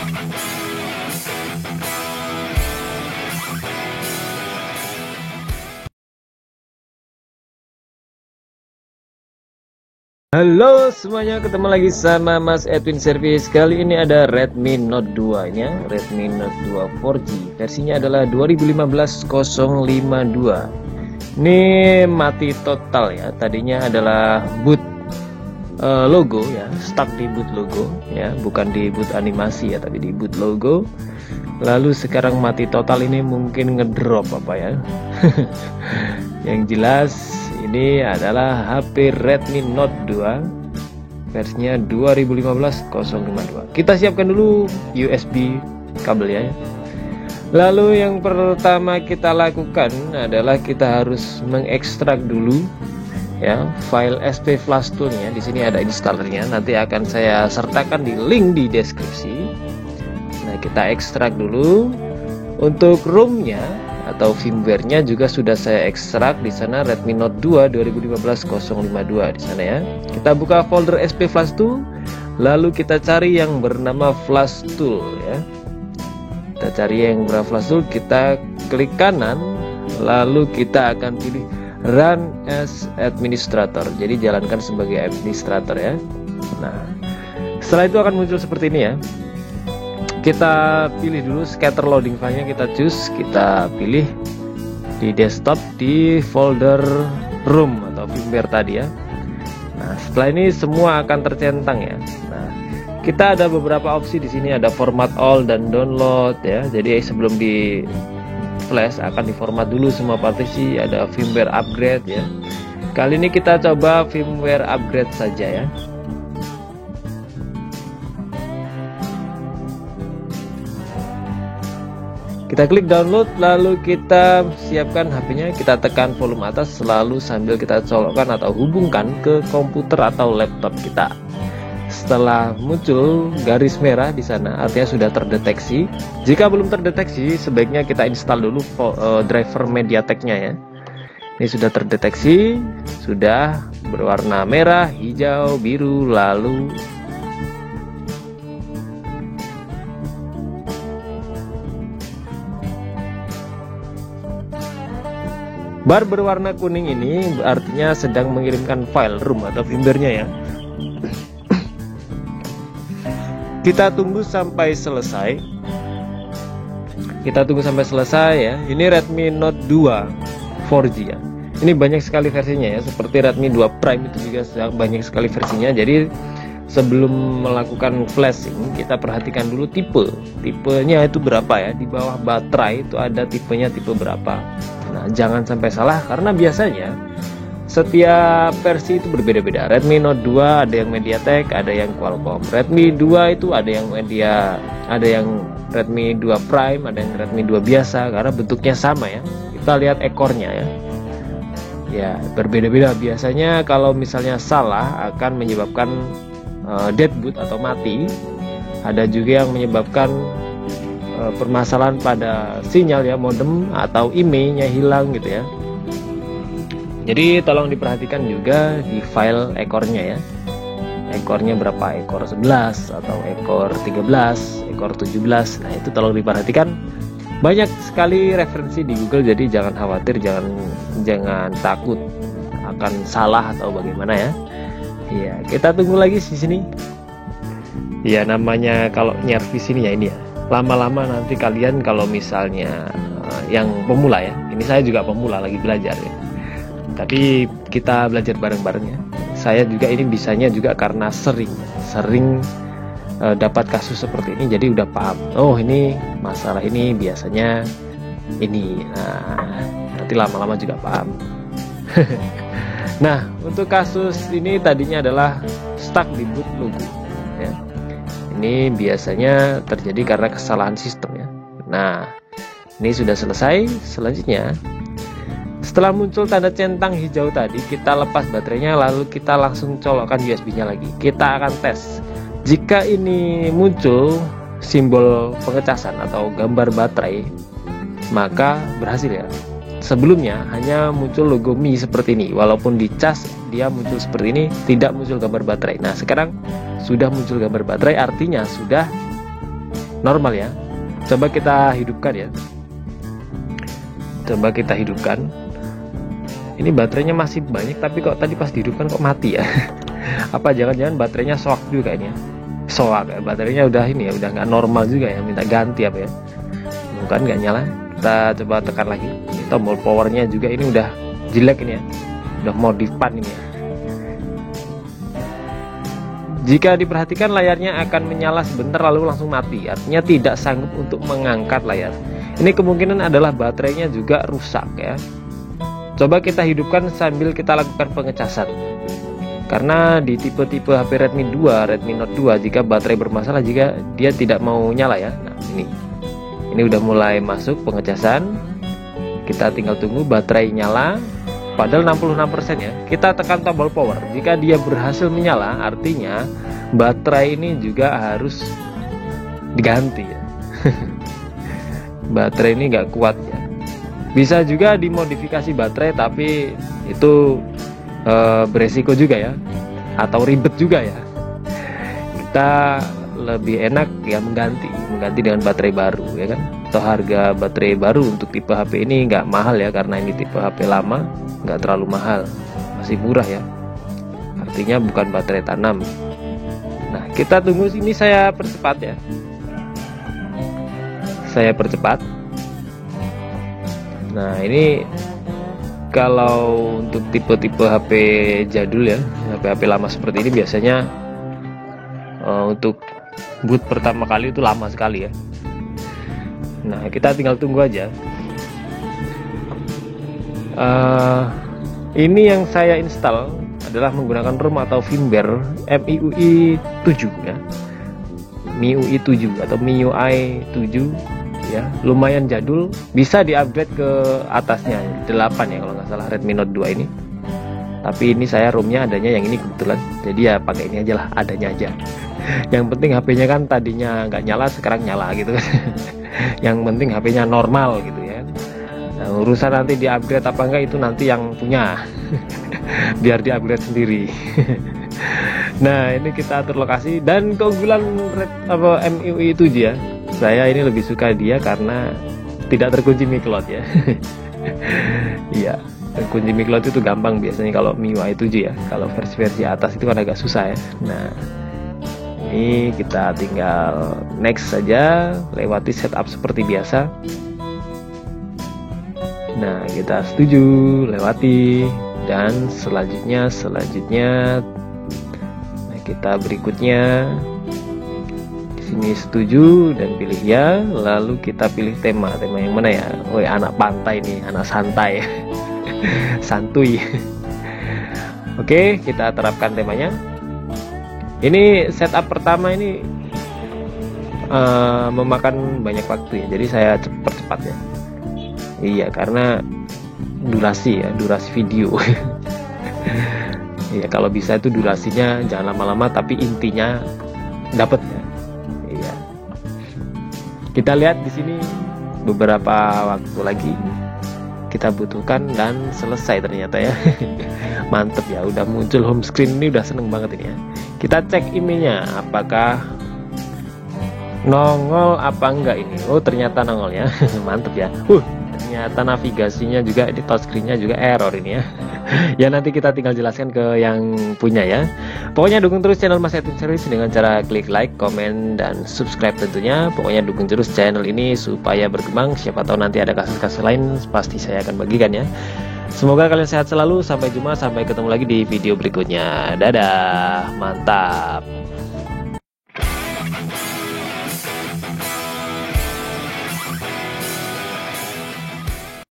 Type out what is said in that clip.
Halo semuanya, ketemu lagi sama Mas Edwin Service. Kali ini ada Redmi Note 2 ini ya, Redmi Note 2 4G. Versinya adalah 2015-052. Ini mati total ya. Tadinya adalah boot logo ya, stuck di boot logo ya, bukan di boot animasi ya, tapi di boot logo. Lalu sekarang mati total, ini mungkin ngedrop apa ya. Yang jelas ini adalah HP Redmi Note 2 versinya 2015-052. Kita siapkan dulu USB kabelnya ya. Lalu yang pertama kita lakukan adalah kita harus mengekstrak dulu ya file SP Flash Tool-nya. Di sini ada installernya, nanti akan saya sertakan di link di deskripsi. Nah, kita ekstrak dulu. Untuk ROM-nya atau firmware-nya juga sudah saya ekstrak di sana, Redmi Note 2 2015-052 di sana ya. Kita buka folder SP Flash Tool, lalu kita cari yang bernama Flash Tool ya. Kita cari yang bernama Flash Tool, kita klik kanan, lalu kita akan pilih Run as Administrator. Jadi jalankan sebagai administrator ya. Nah, setelah itu akan muncul seperti ini ya. Kita pilih dulu scatter loading file-nya, kita choose, kita pilih di desktop di folder ROM atau firmware tadi ya. Nah, setelah ini semua akan tercentang ya. Nah, kita ada beberapa opsi di sini, ada format all dan download ya. Jadi sebelum di flash akan diformat dulu semua partisi, ada firmware upgrade ya. Kali ini kita coba firmware upgrade saja ya. Kita klik download, lalu kita siapkan HP-nya, kita tekan volume atas selalu sambil kita colokkan atau hubungkan ke komputer atau laptop kita. Setelah muncul garis merah di sana, artinya sudah terdeteksi. Jika belum terdeteksi, sebaiknya kita install dulu driver MediaTek-nya ya. Ini sudah terdeteksi, sudah berwarna merah, hijau, biru, lalu bar berwarna kuning ini artinya sedang mengirimkan file ROM atau firmware-nya ya. Kita tunggu sampai selesai. Kita tunggu sampai selesai ya. Ini Redmi Note 2 4G ya. Ini banyak sekali versinya ya. Seperti Redmi 2 Prime itu juga banyak sekali versinya. Jadi sebelum melakukan flashing, kita perhatikan dulu tipenya itu berapa ya. Di bawah baterai itu ada tipenya, tipe berapa. Nah, jangan sampai salah karena biasanya setiap versi itu berbeda-beda. Redmi Note 2 ada yang MediaTek, ada yang Qualcomm. Redmi 2 itu ada yang Redmi 2 Prime, ada yang Redmi 2 biasa karena bentuknya sama ya. Kita lihat ekornya ya. Ya, berbeda-beda. Biasanya kalau misalnya salah akan menyebabkan dead boot atau mati. Ada juga yang menyebabkan permasalahan pada sinyal ya, modem atau IMEI-nya hilang gitu ya. Jadi tolong diperhatikan juga di file ekornya ya. Ekornya berapa? Ekor 11 atau ekor 13, ekor 17. Nah, itu tolong diperhatikan. Banyak sekali referensi di Google, jadi jangan khawatir, jangan takut akan salah atau bagaimana ya. Iya, kita tunggu lagi di sini. Ya, namanya kalau nyervis ini ya, ini ya. Lama-lama nanti kalian kalau misalnya yang pemula ya, ini saya juga pemula lagi belajar ya, tapi kita belajar bareng-bareng ya. Saya juga ini bisanya juga karena sering dapat kasus seperti ini, jadi udah paham. Oh, ini masalah ini biasanya ini. Nah, nanti lama-lama juga paham. Nah, untuk kasus ini tadinya adalah stuck di boot logo ya. Ini biasanya terjadi karena kesalahan sistem ya. Nah, ini sudah selesai. Selanjutnya, setelah muncul tanda centang hijau tadi, kita lepas baterainya, lalu kita langsung colokkan USB-nya lagi. Kita akan tes. Jika ini muncul simbol pengecasan atau gambar baterai, maka berhasil ya. Sebelumnya hanya muncul logo Mi seperti ini, walaupun dicas dia muncul seperti ini, tidak muncul gambar baterai. Nah, sekarang sudah muncul gambar baterai, artinya sudah normal ya. Coba kita hidupkan ya. Coba kita hidupkan. Ini baterainya masih banyak, tapi kok tadi pas dihidupkan kok mati ya. Apa jangan-jangan baterainya soak juga ini ya? Soak ya, baterainya udah ini ya, udah nggak normal juga ya, minta ganti apa ya. Bukan nggak nyala. Kita coba tekan lagi. Ini tombol powernya juga ini udah jelek ini ya, udah modifan ini ya. Jika diperhatikan layarnya akan menyala sebentar lalu langsung mati, artinya tidak sanggup untuk mengangkat layar. Ini kemungkinan adalah baterainya juga rusak ya. Coba kita hidupkan sambil kita lakukan pengecasan. Karena di tipe-tipe HP Redmi 2, Redmi Note 2, jika baterai bermasalah, jika dia tidak mau nyala ya. Nah ini udah mulai masuk pengecasan. Kita tinggal tunggu baterai nyala. Padahal 66% ya. Kita tekan tombol power. Jika dia berhasil menyala, artinya baterai ini juga harus diganti ya. Baterai ini nggak kuat ya. Bisa juga dimodifikasi baterai, tapi itu beresiko juga ya, atau ribet juga ya. Kita lebih enak ya mengganti dengan baterai baru ya kan. Atau harga baterai baru untuk tipe HP ini nggak mahal ya, karena ini tipe HP lama, nggak terlalu mahal, masih murah ya, artinya bukan baterai tanam. Nah kita tunggu, sini saya percepat ya, saya percepat. Nah ini kalau untuk tipe-tipe HP jadul ya, HP lama seperti ini biasanya untuk boot pertama kali itu lama sekali ya. Nah kita tinggal tunggu aja. Ini yang saya install adalah menggunakan ROM atau firmware MIUI 7 ya, MIUI 7 atau MIUI 7 ya, lumayan jadul, bisa di-upgrade ke atasnya 8 ya kalau nggak salah Redmi Note 2 ini. Tapi ini saya ROM-nya adanya yang ini kebetulan, jadi ya pakai ini aja lah, adanya aja. Yang penting HP-nya kan tadinya nggak nyala, sekarang nyala gitu kan. Yang penting HP-nya normal gitu ya. Nah, urusan nanti di-upgrade apa enggak itu nanti yang punya. Biar di-upgrade sendiri. Nah ini kita atur lokasi, dan keunggulan MIUI 7 ya, saya ini lebih suka dia karena tidak terkunci miCloud ya. Iya, terkunci miCloud itu gampang biasanya kalau MIUI 7 ya, kalau versi-versi atas itu kan agak susah ya. Nah ini kita tinggal next saja, lewati setup seperti biasa. Nah kita setuju, lewati, dan selanjutnya nah kita berikutnya di sini setuju dan pilih ya, lalu kita pilih tema yang mana ya. Oh anak pantai nih, anak santai. Santuy. Oke, kita terapkan temanya. Ini setup pertama ini memakan banyak waktu ya, jadi saya percepat ya. Iya, karena durasi video. Iya, kalau bisa itu durasinya jangan lama-lama, tapi intinya dapat ya. Iya. Kita lihat di sini beberapa waktu lagi kita butuhkan dan selesai ternyata ya. Mantep ya, udah muncul home screen ini, udah seneng banget ini ya. Kita cek emailnya apakah nongol apa enggak ini. Oh ternyata nongol ya. Mantep ya. Ternyata navigasinya juga di touchscreen-nya juga error ini ya. Ya nanti kita tinggal jelaskan ke yang punya ya. Pokoknya dukung terus channel Mas Edwin Service dengan cara klik like, komen, dan subscribe tentunya. Pokoknya dukung terus channel ini supaya berkembang. Siapa tahu nanti ada kasus-kasus lain, pasti saya akan bagikan ya. Semoga kalian sehat selalu. Sampai jumpa, sampai ketemu lagi di video berikutnya. Dadah, mantap.